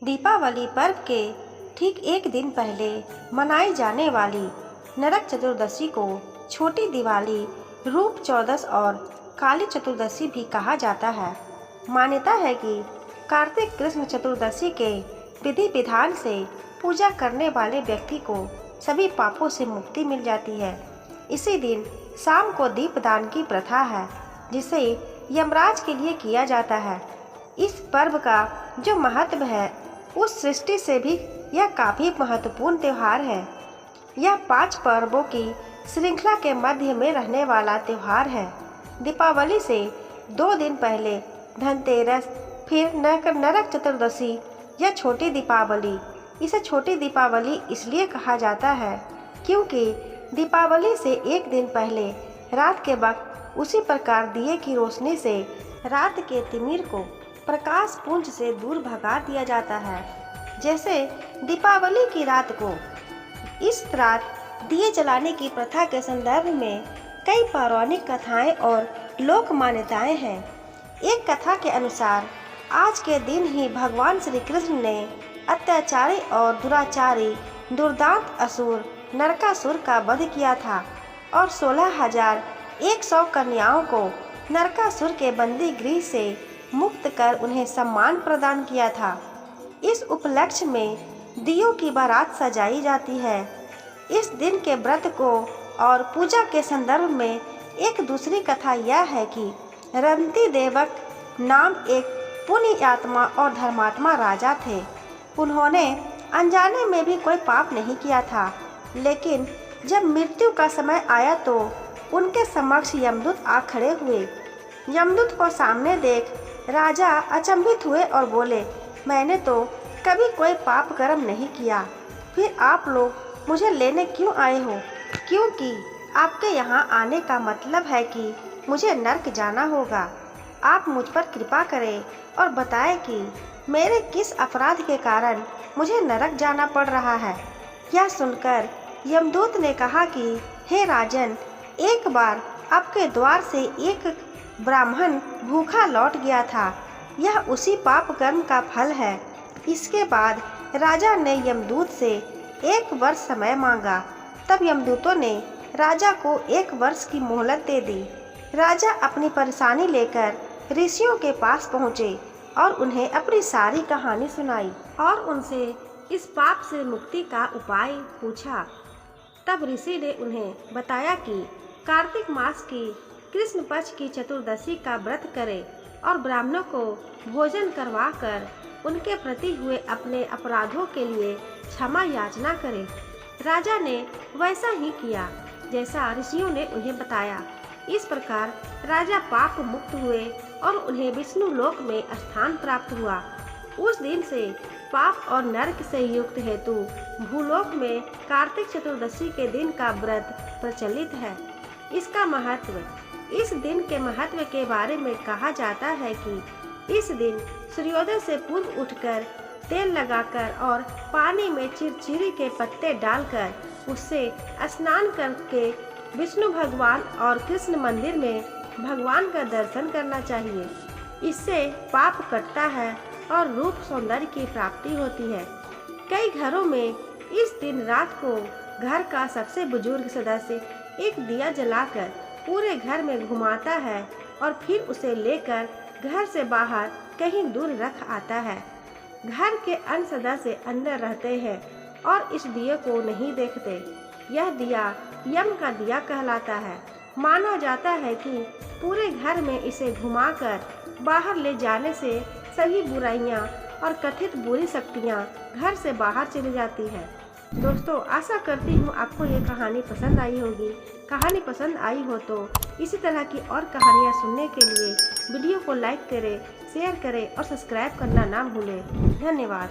दीपावली पर्व के ठीक एक दिन पहले मनाई जाने वाली नरक चतुर्दशी को छोटी दिवाली, रूप चौदस और काली चतुर्दशी भी कहा जाता है। मान्यता है कि कार्तिक कृष्ण चतुर्दशी के विधि विधान से पूजा करने वाले व्यक्ति को सभी पापों से मुक्ति मिल जाती है। इसी दिन शाम को दीपदान की प्रथा है, जिसे यमराज के लिए किया जाता है। इस पर्व का जो महत्व है, उस सृष्टि से भी यह काफ़ी महत्वपूर्ण त्यौहार है। यह 5 पर्वों की श्रृंखला के मध्य में रहने वाला त्यौहार है। दीपावली से 2 दिन पहले धनतेरस, फिर नरक चतुर्दशी या छोटी दीपावली। इसे छोटी दीपावली इसलिए कहा जाता है क्योंकि दीपावली से एक दिन पहले रात के वक्त उसी प्रकार दिए की रोशनी से रात के तिमिर को प्रकाश पुंज से दूर भगा दिया जाता है। जैसे दीपावली की रात को इस रात दिए जलाने की प्रथा के संदर्भ में कई पौराणिक कथाएं और लोक मान्यताएं हैं। एक कथा के अनुसार आज के दिन ही भगवान श्री कृष्ण ने अत्याचारी और दुराचारी दुर्दांत असुर नरकासुर का वध किया था और 16,100 कन्याओं को नरकासुर के बंदी गृह से मुक्त कर उन्हें सम्मान प्रदान किया था। इस उपलक्ष्य में दियों की बारात सजाई जाती है। इस दिन के व्रत को और पूजा के संदर्भ में एक दूसरी कथा यह है कि रंती देवक नाम एक पुण्य आत्मा और धर्मात्मा राजा थे। उन्होंने अनजाने में भी कोई पाप नहीं किया था, लेकिन जब मृत्यु का समय आया तो उनके समक्ष यमदूत आ खड़े हुए। यमदूत को सामने देख राजा अचंभित हुए और बोले, मैंने तो कभी कोई पाप कर्म नहीं किया, फिर आप लोग मुझे लेने क्यों आए हो? क्योंकि आपके यहाँ आने का मतलब है कि मुझे नर्क जाना होगा। आप मुझ पर कृपा करें और बताएं कि मेरे किस अपराध के कारण मुझे नरक जाना पड़ रहा है। यह सुनकर यमदूत ने कहा कि हे राजन, एक बार आपके द्वार से एक ब्राह्मण भूखा लौट गया था। यह उसी पाप कर्म का फल है। इसके बाद राजा ने यमदूत से 1 वर्ष समय मांगा। तब यमदूतों ने राजा को 1 वर्ष की मोहलत दे दी। राजा अपनी परेशानी लेकर ऋषियों के पास पहुँचे और उन्हें अपनी सारी कहानी सुनाई और उनसे इस पाप से मुक्ति का उपाय पूछा। तब ऋषि ने उन्हें बताया कि कार्तिक मास की कृष्ण पक्ष की चतुर्दशी का व्रत करें और ब्राह्मणों को भोजन करवाकर उनके प्रति हुए अपने अपराधों के लिए क्षमा याचना करें। राजा ने वैसा ही किया जैसा ऋषियों ने उन्हें बताया। इस प्रकार राजा पाप मुक्त हुए और उन्हें विष्णु लोक में स्थान प्राप्त हुआ। उस दिन से पाप और नरक से युक्त हेतु भूलोक में कार्तिक चतुर्दशी के दिन का व्रत प्रचलित है। इसका महत्व, इस दिन के महत्व के बारे में कहा जाता है कि इस दिन सूर्योदय से पूर्व उठकर तेल लगाकर और पानी में चिरचिरी के पत्ते डालकर उससे स्नान करके विष्णु भगवान और कृष्ण मंदिर में भगवान का दर्शन करना चाहिए। इससे पाप कटता है और रूप सौंदर्य की प्राप्ति होती है। कई घरों में इस दिन रात को घर का सबसे बुजुर्ग सदस्य एक दिया जलाकर पूरे घर में घुमाता है और फिर उसे लेकर घर से बाहर कहीं दूर रख आता है। घर के अन्य सदस्य अंदर रहते हैं और इस दिए को नहीं देखते। यह दिया यम का दिया कहलाता है। माना जाता है कि पूरे घर में इसे घुमाकर बाहर ले जाने से सभी बुराइयां और कथित बुरी शक्तियां घर से बाहर चली जाती हैं। दोस्तों, आशा करती हूँ आपको ये कहानी पसंद आई होगी। कहानी पसंद आई हो तो इसी तरह की और कहानियाँ सुनने के लिए वीडियो को लाइक करें, शेयर करें और सब्सक्राइब करना ना भूलें। धन्यवाद।